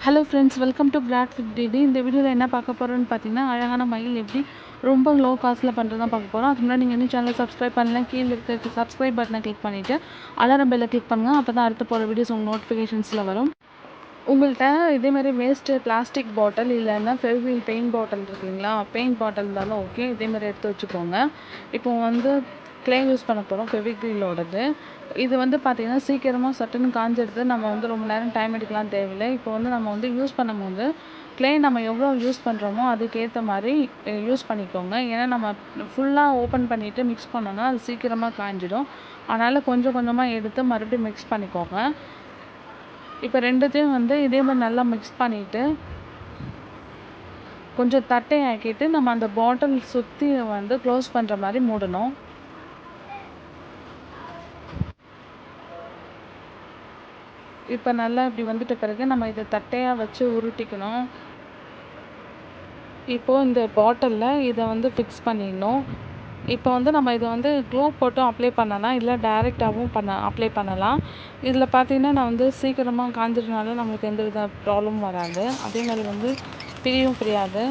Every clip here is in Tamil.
ஹலோ ஃப்ரெண்ட்ஸ், வெல்கம் டு கிராட் ஃபிட் டிடி. இந்த வீடியோவில் என்ன பார்க்க போகிறோன்னு பார்த்தீங்கன்னா, அழகான மயில் எப்படி ரொம்ப லோ காஸ்ட்டில் பண்ணுறது தான் பார்க்க போகிறோம். அதுக்கு முன்னாடி நீங்கள் இன்னும் சேனலை சப்ஸ்கிரைப் பண்ணலாம். கீழே இருக்க சப்ஸ்கிரைப் பட்டனை கிளிக் பண்ணிவிட்டு அலாரம் பெல்லை கிளிக் பண்ணுங்கள். அப்போ தான் அடுத்து போகிற வீடியோஸ் உங்கள் நோட்டிஃபிகேஷன்ஸில் வரும். உங்கள்கிட்ட இதேமாதிரி வேஸ்ட்டு பிளாஸ்டிக் பாட்டில் இல்லைன்னா ஃபெவிக்ரில் பெயிண்ட் பாட்டில் இருக்குங்களா, பெயிண்ட் பாட்டில் இருந்தாலும் ஓகே, இதேமாதிரி எடுத்து வச்சுக்கோங்க. இப்போ க்ளே யூஸ் பண்ண போகிறோம், ஃபெவிக்ரிலோடது. இது பார்த்திங்கன்னா சீக்கிரமாக சட்டுன்னு காஞ்சிடுது. நம்ம ரொம்ப நேரம் டைம் எடுக்கலாம் தேவையில்லை. இப்போ நம்ம யூஸ் பண்ணும்போது க்ளே நம்ம எவ்வளோ யூஸ் பண்ணுறோமோ அதுக்கேற்ற மாதிரி யூஸ் பண்ணிக்கோங்க. ஏன்னா நம்ம ஃபுல்லாக ஓப்பன் பண்ணிவிட்டு மிக்ஸ் பண்ணோன்னா அது சீக்கிரமாக காஞ்சிடும். அதனால் கொஞ்சம் கொஞ்சமாக எடுத்து மறுபடியும் மிக்ஸ் பண்ணிக்கோங்க. இப்போ ரெண்டுத்தையும் இதே மாதிரி நல்லா மிக்ஸ் பண்ணிவிட்டு கொஞ்சம் தட்டையாக்கிட்டு நம்ம அந்த பாட்டில் சுற்றி க்ளோஸ் பண்ணுற மாதிரி மூடணும். இப்போ நல்லா இப்படி வந்துட்ட பிறகு நம்ம இதை தட்டையாக வச்சு உருட்டிக்கணும். இப்போது இந்த பாட்டிலில் இதை ஃபிக்ஸ் பண்ணிடணும். இப்போ நம்ம இதை க்ளூ போட்டும் அப்ளை பண்ணலாம், இல்லை டைரெக்டாகவும் அப்ளை பண்ணலாம். இதில் பார்த்தீங்கன்னா நான் சீக்கிரமாக காஞ்சிறதுனால நம்மளுக்கு எந்த வித ப்ராப்ளமும் வராது. அதே மாதிரி பிரியவும் பிரியாது.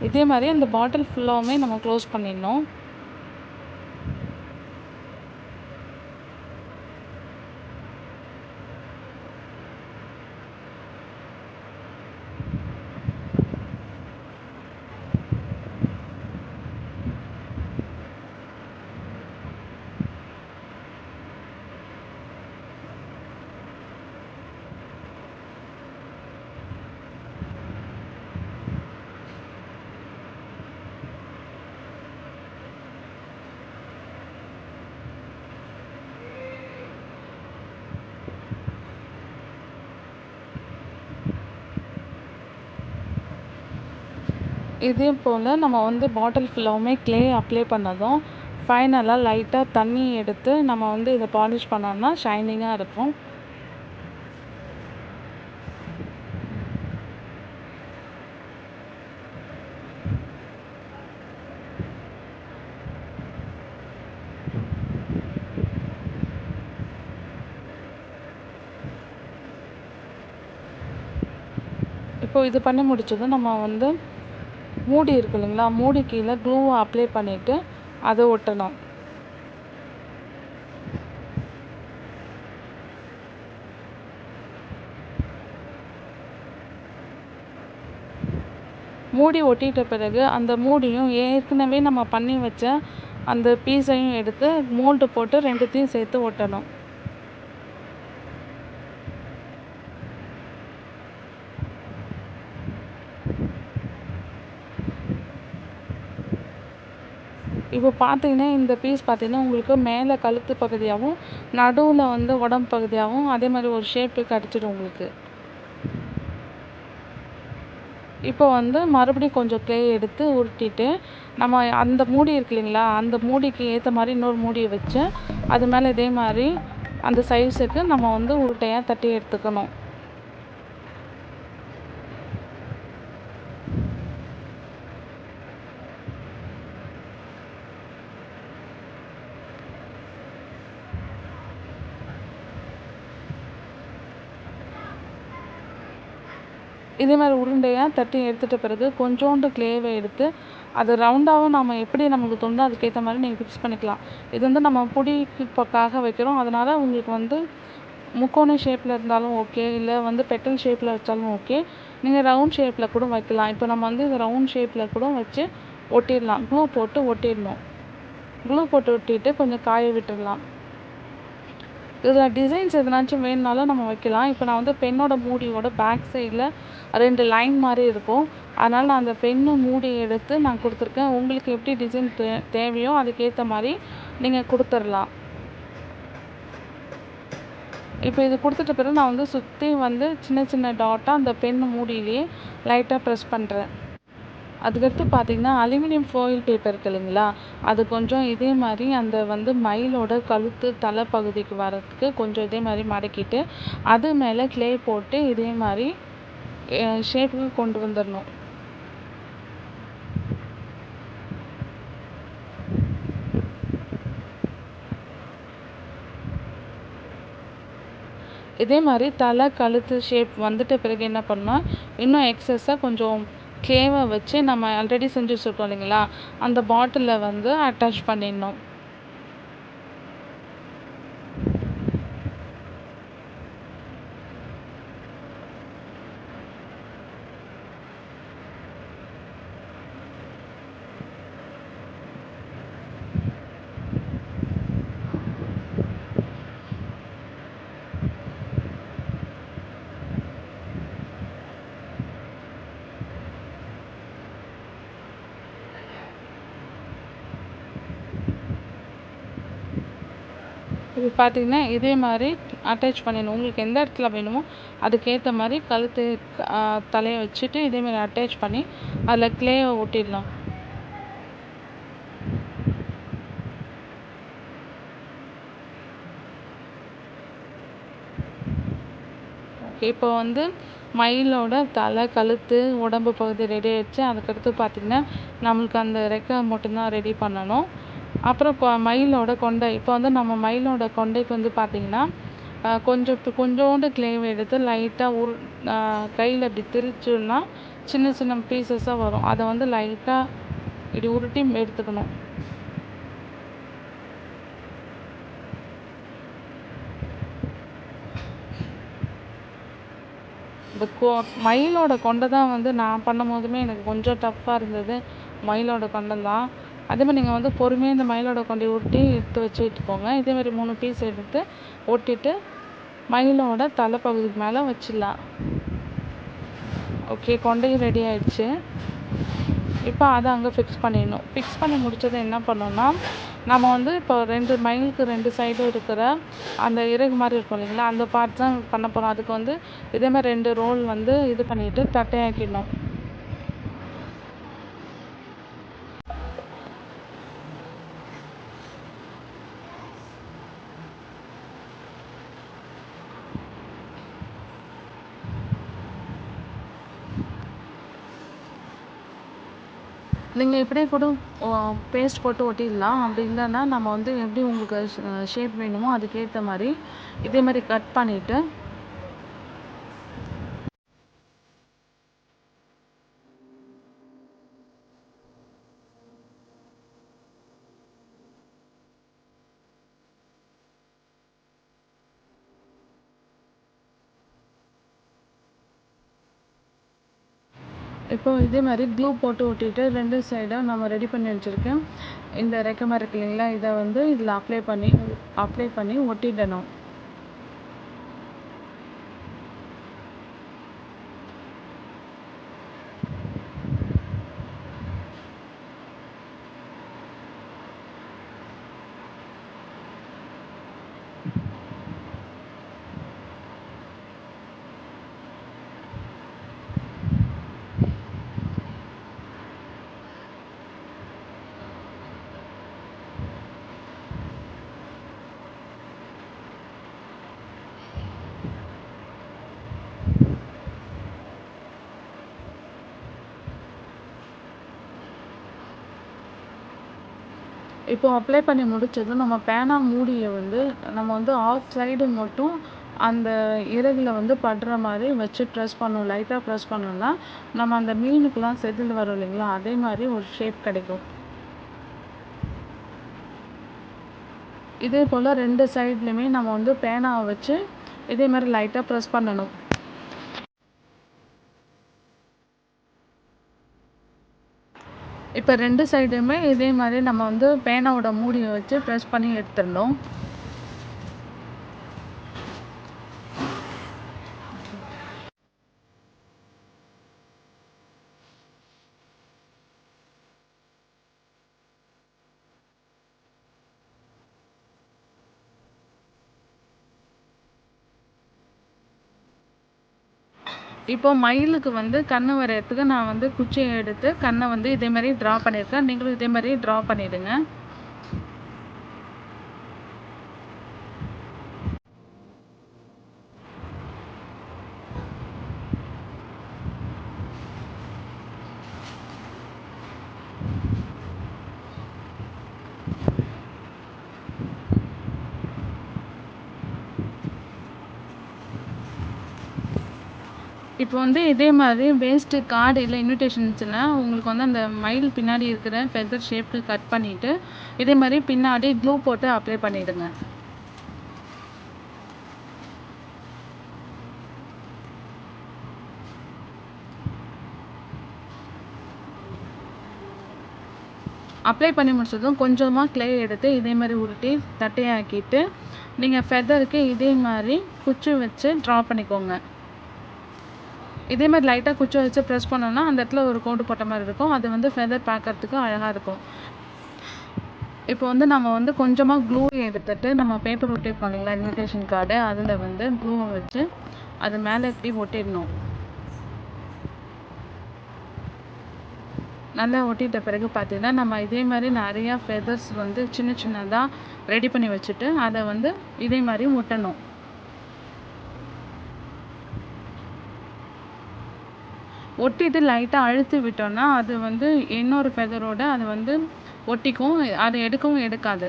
இதே மாதிரி அந்த பாட்டில் ஃபுல்லாகவுமே நம்ம க்ளோஸ் பண்ணிடணும். இதே போல் நம்ம பாட்டில் ஃபுல்லாகவுமே க்ளே அப்ளை பண்ணதும் ஃபைனலாக லைட்டாக தண்ணி எடுத்து நம்ம இதை பாலிஷ் பண்ணோம்னா ஷைனிங்காக இருக்கும். இப்போ இது பண்ணி முடிச்சதும் நம்ம மூடி இருக்கு இல்லைங்களா, மூடி கீழே க்ளூவை அப்ளை பண்ணிவிட்டு அதை ஒட்டணும். மூடி ஒட்டிட்ட பிறகு அந்த மூடியும் ஏற்கனவே நம்ம பண்ணி வச்ச அந்த பீஸையும் எடுத்து மோல்டு போட்டு ரெண்டுத்தையும் சேர்த்து ஒட்டணும். இப்போ பார்த்தீங்கன்னா இந்த பீஸ் பார்த்தீங்கன்னா உங்களுக்கு மேலே கழுத்து பகுதியாகவும் நடுவில் உடம்பு பகுதியாகவும் அதே மாதிரி ஒரு ஷேப்பு கிடச்சிடும் உங்களுக்கு. இப்போ மறுபடியும் கொஞ்சம் க்ளே எடுத்து உருட்டிட்டு நம்ம அந்த மூடி இருக்கு இல்லைங்களா, அந்த மூடிக்கு ஏற்ற மாதிரி இன்னொரு மூடியை வச்சு அது மேலே இதே மாதிரி அந்த சைஸுக்கு நம்ம உருட்டையாக தட்டி எடுத்துக்கணும். இதே மாதிரி உருண்டையாக தட்டி எடுத்துகிட்ட பிறகு கொஞ்சோண்டு க்ளேவை எடுத்து அது ரவுண்டாகவும் நம்ம எப்படி நமக்கு தோணுதோ அதுக்கேற்ற மாதிரி நீங்கள் ஃபிக்ஸ் பண்ணிக்கலாம். இது நம்ம பொடிக்காக வைக்கிறோம், அதனால் உங்களுக்கு முக்கோண ஷேப்பில் இருந்தாலும் ஓகே, இல்லை பெட்டல் ஷேப்பில் வச்சாலும் ஓகே. நீங்கள் ரவுண்ட் ஷேப்பில் கூட வைக்கலாம். இப்போ நம்ம இது ரவுண்ட் ஷேப்பில் கூட வச்சு ஒட்டிடலாம். க்ளூ போட்டு ஒட்டிடணும். க்ளூ போட்டு ஒட்டிட்டு கொஞ்சம் காய விட்டுடலாம். இதில் டிசைன்ஸ் எதனாச்சும் வேணுனாலும் நம்ம வைக்கலாம். இப்போ நான் பெண்ணோட மூடியோட பேக் சைடில் 2 லைன் மாதிரி இருக்கும், அதனால் நான் அந்த பென்னு மூடி எடுத்து நான் கொடுத்துருக்கேன். உங்களுக்கு எப்படி டிசைன் தேவையோ அதுக்கேற்ற மாதிரி நீங்கள் கொடுத்துடலாம். இப்போ இது கொடுத்துட்ட பிறகு நான் சுற்றி சின்ன சின்ன டாட்டாக அந்த பென்னு மூடியிலேயே லைட்டாக ப்ரெஸ் பண்ணுறேன். அதுக்கடுத்து பார்த்தீங்கன்னா அலுமினியம் ஃபாயில் பேப்பர் இருக்கு இல்லைங்களா, அது கொஞ்சம் இதே மாதிரி அந்த மயிலோட கழுத்து தலை பகுதிக்கு வரதுக்கு கொஞ்சம் இதே மாதிரி மடக்கிட்டு அது மேலே க்ளே போட்டு இதே மாதிரி ஷேப்புக்கு கொண்டு வந்துடணும். இதே மாதிரி தலை கழுத்து ஷேப் வந்துட்ட பிறகு என்ன பண்ணால் இன்னும் எக்ஸஸாக கொஞ்சம் க்ளேவை வச்சு நம்ம ஆல்ரெடி செஞ்சு வச்சுருக்கோம் இல்லைங்களா, அந்த பாட்டிலில் வந்து அட்டாச் பண்ணிடணும். இப்போ பார்த்தீங்கன்னா இதே மாதிரி அட்டாச் பண்ணிடணும். உங்களுக்கு எந்த இடத்துல வேணுமோ அதுக்கேற்ற மாதிரி கழுத்து தலையை வச்சுட்டு இதே மாதிரி அட்டாச் பண்ணி அதில் க்ளேவை ஒட்டிடலாம். இப்போ வந்து மயிலோட தலை கழுத்து உடம்பு பகுதி ரெடி ஆகிடுச்சு. அதுக்கடுத்து பார்த்திங்கன்னா நம்மளுக்கு அந்த ரெக்கை மட்டும்தான் ரெடி பண்ணணும். அப்புறம் மயிலோட கொண்டை. இப்போ வந்து நம்ம மயிலோட கொண்டைக்கு வந்து பார்த்திங்கன்னா கொஞ்சோண்டு க்ளேவை எடுத்து லைட்டாக கையில் இப்படி திரிச்சோம்னா சின்ன சின்ன பீசஸாக வரும். அதை வந்து லைட்டாக இப்படி உருட்டி எடுத்துக்கணும். இந்த மயிலோட கொண்டை தான் வந்து நான் பண்ணும் போதுமே எனக்கு கொஞ்சம் டஃப்பாக இருந்தது. மயிலோட கொண்டை தான். அதே மாதிரி நீங்கள் வந்து பொறுமையாக இந்த மயிலோட கொண்டையை உருட்டி எடுத்து வச்சுட்டுக்கோங்க. இதே மாதிரி 3 பீஸ் எடுத்து ஒட்டிட்டு மயிலோட தலைப்பகுதிக்கு மேலே வச்சிடலாம். ஓகே, கொண்டையும் ரெடி ஆயிடுச்சு. இப்போ அதை அங்கே ஃபிக்ஸ் பண்ணிடணும். ஃபிக்ஸ் பண்ணி முடித்ததை என்ன பண்ணோன்னா நம்ம வந்து இப்போ மயிலுக்கு 2 சைடும் இருக்கிற அந்த இறகு மாதிரி இருக்கும் இல்லைங்களா, அந்த பார்ட் தான் பண்ண போகிறோம். அதுக்கு வந்து இதே மாதிரி 2 ரோல் வந்து இது பண்ணிவிட்டு தட்டையாக்கிடணும். நீங்கள் இப்படியே கூட பேஸ்ட் போட்டு ஒட்டிடலாம். அப்படி இல்லைன்னா நம்ம வந்து எப்படி உங்களுக்கு ஷேப் வேணுமோ அதுக்கேற்ற மாதிரி இதே மாதிரி கட் பண்ணிவிட்டு இப்போ இதே மாதிரி க்ளூ போட்டு ஒட்டிட்டு 2 சைடும் நம்ம ரெடி பண்ணி வச்சுருக்கேன் இந்த ரெக்கை மாதிரி இருக்கு இல்லைங்களா, இதை வந்து இதில் அப்ளை பண்ணி ஒட்டிடணும். இப்போ அப்ளை பண்ணி முடிச்சதும் நம்ம பேனா மூடியை வந்து நம்ம வந்து ஆஃப் சைடு மட்டும் அந்த இறகுல வந்து படுற மாதிரி வச்சு ப்ரெஸ் பண்ணணும். லைட்டாக ப்ரெஸ் பண்ணோம்னா நம்ம அந்த மீனுக்கெலாம் செதில் வரும் இல்லைங்களா, அதே மாதிரி ஒரு ஷேப் கிடைக்கும். இதே போல் 2 சைட்லையுமே நம்ம வந்து பேனாவை வச்சு இதே மாதிரி லைட்டாக ப்ரெஸ் பண்ணணும். இப்போ 2 சைடுமே இதே மாதிரி நம்ம வந்து பேனாவோட மூடியை வச்சு ப்ரெஸ் பண்ணி எடுத்துடணும். இப்போ மயிலுக்கு வந்து கண்ணு வரையறதுக்கு நான் வந்து குச்சியை எடுத்து கண்ணை வந்து இதே மாதிரி ட்ரா பண்ணியிருக்கேன். நீங்களும் இதே மாதிரி ட்ரா பண்ணிவிடுங்க. இப்போ வந்து இதே மாதிரி வேஸ்ட்டு கார்டு இல்லை இன்விடேஷன்ஸில் உங்களுக்கு வந்து அந்த மயில் பின்னாடி இருக்கிற ஃபெதர் ஷேப்க்கு கட் பண்ணிவிட்டு இதே மாதிரி பின்னாடி க்ளூ போட்டு அப்ளை பண்ணிவிடுங்க. அப்ளை பண்ணி முடிச்சதும் கொஞ்சமாக க்ளே எடுத்து இதே மாதிரி உருட்டி தட்டையாக்கிட்டு நீங்கள் ஃபெதருக்கு இதே மாதிரி குச்சி வச்சு ட்ரா பண்ணிக்கோங்க. இதே மாதிரி லைட்டாக குச்சி வச்சு ப்ரெஸ் பண்ணோன்னா அந்த இடத்துல ஒரு கோடு போட்ட மாதிரி இருக்கும். அது வந்து ஃபெதர் பார்க்கறதுக்கு அழகாக இருக்கும். இப்போ வந்து நம்ம வந்து கொஞ்சமாக க்ளூ எடுத்துட்டு நம்ம பேப்பர் ஒட்டியிருக்கோம் இல்லைங்களா இன்விடேஷன் கார்டு, அதில் வந்து க்ளூவை வச்சு அது மேலே இப்படி ஒட்டிடணும். நல்லா ஒட்டிட்ட பிறகு பார்த்தீங்கன்னா நம்ம இதே மாதிரி நிறையா ஃபெதர்ஸ் வந்து சின்ன சின்னதாக ரெடி பண்ணி வச்சுட்டு அதை வந்து இதே மாதிரி ஒட்டணும். ஒட்டிட்டு லைட்டாக அழுத்தி விட்டோம்னா அது வந்து இன்னொரு ஃபெதரோட அது வந்து ஒட்டிக்கும், அது எடுக்கவும் எடுக்காது.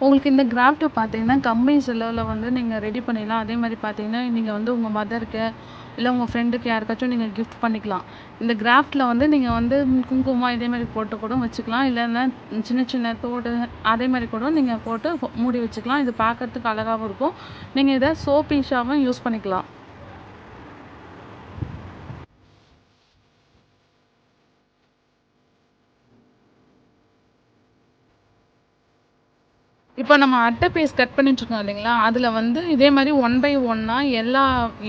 உங்களுக்கு இந்த கிராஃப்ட்டு பார்த்தீங்கன்னா கம்மி செலவில் வந்து நீங்கள் ரெடி பண்ணிடலாம். அதே மாதிரி பார்த்தீங்கன்னா நீங்கள் வந்து உங்கள் மதருக்கு இல்லை உங்கள் ஃப்ரெண்டுக்கு யாருக்காச்சும் நீங்கள் கிஃப்ட் பண்ணிக்கலாம். இந்த கிராஃப்ட்டில் வந்து நீங்கள் வந்து குங்குமம் இதே மாதிரி போட்டு கூட வச்சுக்கலாம். இல்லைன்னா சின்ன சின்ன தோடு அதே மாதிரி கூட நீங்கள் போட்டு மூடி வச்சுக்கலாம். இது பார்க்கறதுக்கு அழகாகவும் இருக்கும். நீங்கள் இதை சோப்பீஸாகவும் யூஸ் பண்ணிக்கலாம். இப்போ நம்ம அட்டை பீஸ் கட் பண்ணிட்டுருக்கோம் இல்லைங்களா, அதில் வந்து இதே மாதிரி 1 பை 1 எல்லா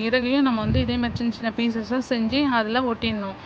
இறகையும் நம்ம வந்து இதே மாதிரி சின்ன சின்ன பீசஸாக செஞ்சு அதில் ஒட்டிடணும்.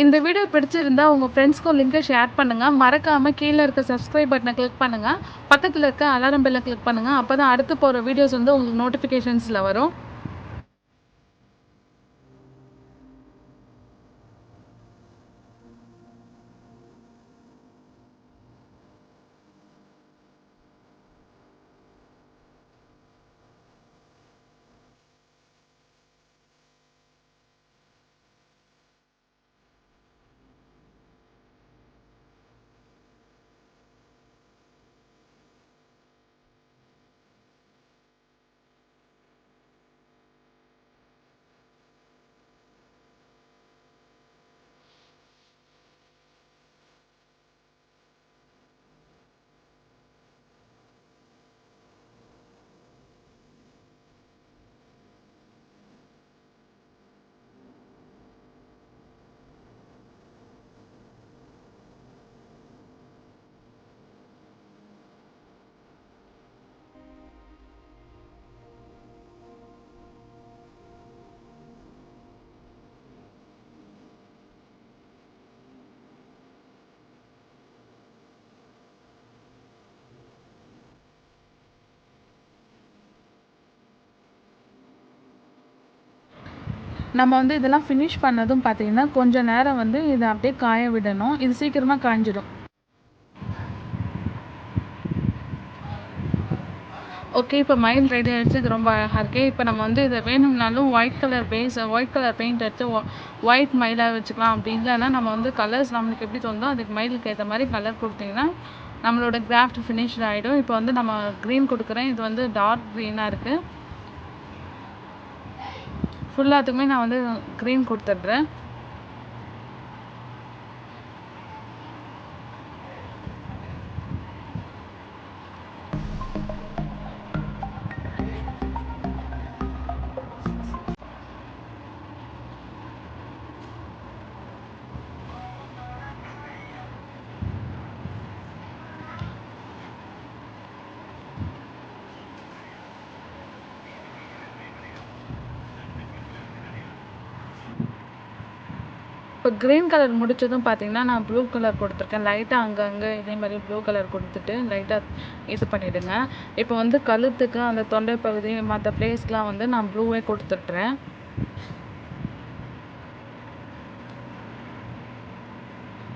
இந்த வீடியோ பிடிச்சிருந்தா உங்கள் ஃப்ரெண்ட்ஸ்க்கும் லிங்கை ஷேர் பண்ணுங்கள். மறக்காமல் கீழே இருக்க சப்ஸ்கிரைப் பட்டனை கிளிக் பண்ணுங்கள். பக்கத்தில் இருக்க அலாரம் பெல்லை கிளிக் பண்ணுங்கள். அப்போ தான் அடுத்து போகிற வீடியோஸ் வந்து உங்களுக்கு நோட்டிஃபிகேஷன்ஸில் வரும். நம்ம வந்து இதெல்லாம் ஃபினிஷ் பண்ணதும் பார்த்தீங்கன்னா கொஞ்சம் நேரம் வந்து இதை அப்படியே காய விடணும். இது சீக்கிரமாக காய்ஞ்சிடும். ஓகே, இப்போ மயில் ரெடி ஆகிடுச்சு. இது ரொம்ப அழகாக இருக்குது. இப்போ நம்ம வந்து இதை வேணும்னாலும் ஒயிட் கலர் பெயிண்ட் எடுத்து ஒயிட் மயிலாக வச்சுக்கலாம். அப்படி இல்லைன்னா நம்ம வந்து கலர்ஸ் நம்மளுக்கு எப்படி தோணுதோ அதுக்கு மயிலுக்கு ஏற்ற மாதிரி கலர் கொடுத்தீங்கன்னா நம்மளோட கிராஃப்ட் ஃபினிஷ் ஆகிடும். இப்போ வந்து நம்ம க்ரீன் கொடுக்குறேன். இது வந்து டார்க் க்ரீனாக இருக்குது. ஃபுல்லாத்துக்குமே நான் வந்து க்ரீன் கொடுத்துட்றேன். இப்போ க்ரீன் கலர் முடித்ததும் பார்த்தீங்கன்னா நான் ப்ளூ கலர் கொடுத்துருக்கேன். லைட்டாக அங்கங்கே இதே மாதிரி ப்ளூ கலர் கொடுத்துட்டு லைட்டாக இது பண்ணிவிடுங்க. இப்போ வந்து கழுத்துக்கு அந்த தொண்டை பகுதி மற்ற ப்ளேஸ்க்கெலாம் வந்து நான் ப்ளூவே கொடுத்துட்றேன்.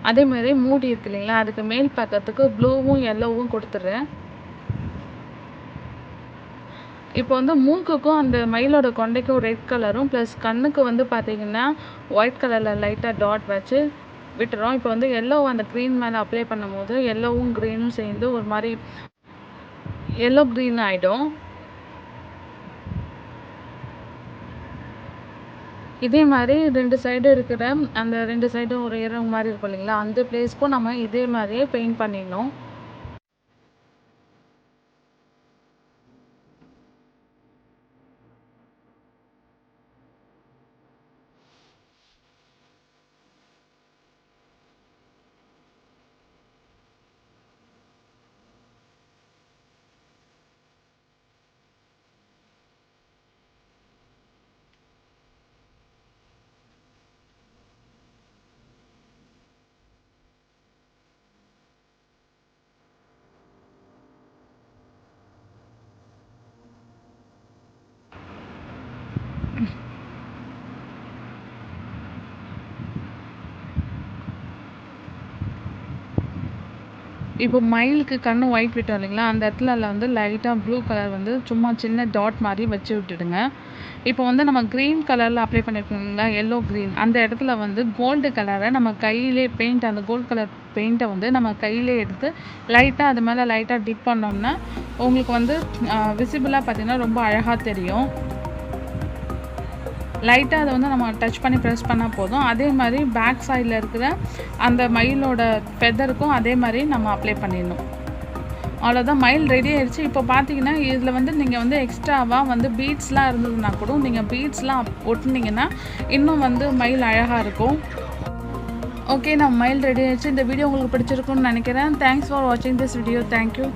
அதே மாதிரி மூடி இருக்கு இல்லைங்களா, அதுக்கு மேல் பக்கத்துக்கு ப்ளூவும் எல்லோவும் கொடுத்துட்றேன். இப்போ வந்து மூக்குக்கும் அந்த மயிலோட கொண்டைக்கும் ரெட் கலரும் ப்ளஸ் கண்ணுக்கு வந்து பார்த்தீங்கன்னா ஒயிட் கலரில் லைட்டாக டாட் வச்சு விட்டுறோம். இப்போ வந்து எல்லோ அந்த க்ரீன் மேலே அப்ளை பண்ணும்போது எல்லோவும் க்ரீனும் சேர்ந்து ஒரு மாதிரி எல்லோ க்ரீன் ஆகிடும். இதே மாதிரி 2 சைடு இருக்கிற அந்த 2 சைடும் ஒரு இறங்கு மாதிரி இருக்கும் இல்லைங்களா, அந்த பிளேஸ்க்கும் நம்ம இதே மாதிரியே பெயிண்ட் பண்ணிடணும். இப்போ மயிலுக்கு கண்ணு ஒயிட் விட்டோம் இல்லைங்களா, அந்த இடத்துல வந்து லைட்டாக ப்ளூ கலர் வந்து சும்மா சின்ன டாட் மாதிரி வச்சு விட்டுடுங்க. இப்போ வந்து நம்ம க்ரீன் கலரில் அப்ளை பண்ணியிருக்கோம் இல்லைங்களா, எல்லோ க்ரீன், அந்த இடத்துல வந்து கோல்டு கலரை நம்ம கையிலே பெயிண்ட், அந்த கோல்டு கலர் பெயிண்ட்டை வந்து நம்ம கையிலே எடுத்து லைட்டாக அது மேலே லைட்டாக டிப் பண்ணோம்னா உங்களுக்கு வந்து விசிபிளாக பார்த்தீங்கன்னா ரொம்ப அழகாக தெரியும். லைட்டாக அதை வந்து நம்ம டச் பண்ணி ப்ரெஸ் பண்ணால் போதும். அதே மாதிரி பேக் சைடில் இருக்கிற அந்த மயிலோட ஃபெதருக்கும் அதே மாதிரி நம்ம அப்ளை பண்ணிடணும். அவ்வளோதான், மயில் ரெடி ஆயிடுச்சு. இப்போ பார்த்தீங்கன்னா இதில் வந்து நீங்கள் வந்து எக்ஸ்ட்ராவாக வந்து பீட்ஸ்லாம் இருந்ததுன்னா கூட நீங்கள் பீட்ஸ்லாம் ஒட்டுனீங்கன்னா இன்னும் வந்து மயில் அழகாக இருக்கும். ஓகே, நம்ம மயில் ரெடி ஆயிடுச்சு. இந்த வீடியோ உங்களுக்கு பிடிச்சிருக்குன்னு நினைக்கிறேன். தேங்க்ஸ் ஃபார் வாட்சிங் திஸ் வீடியோ. தேங்க்யூ.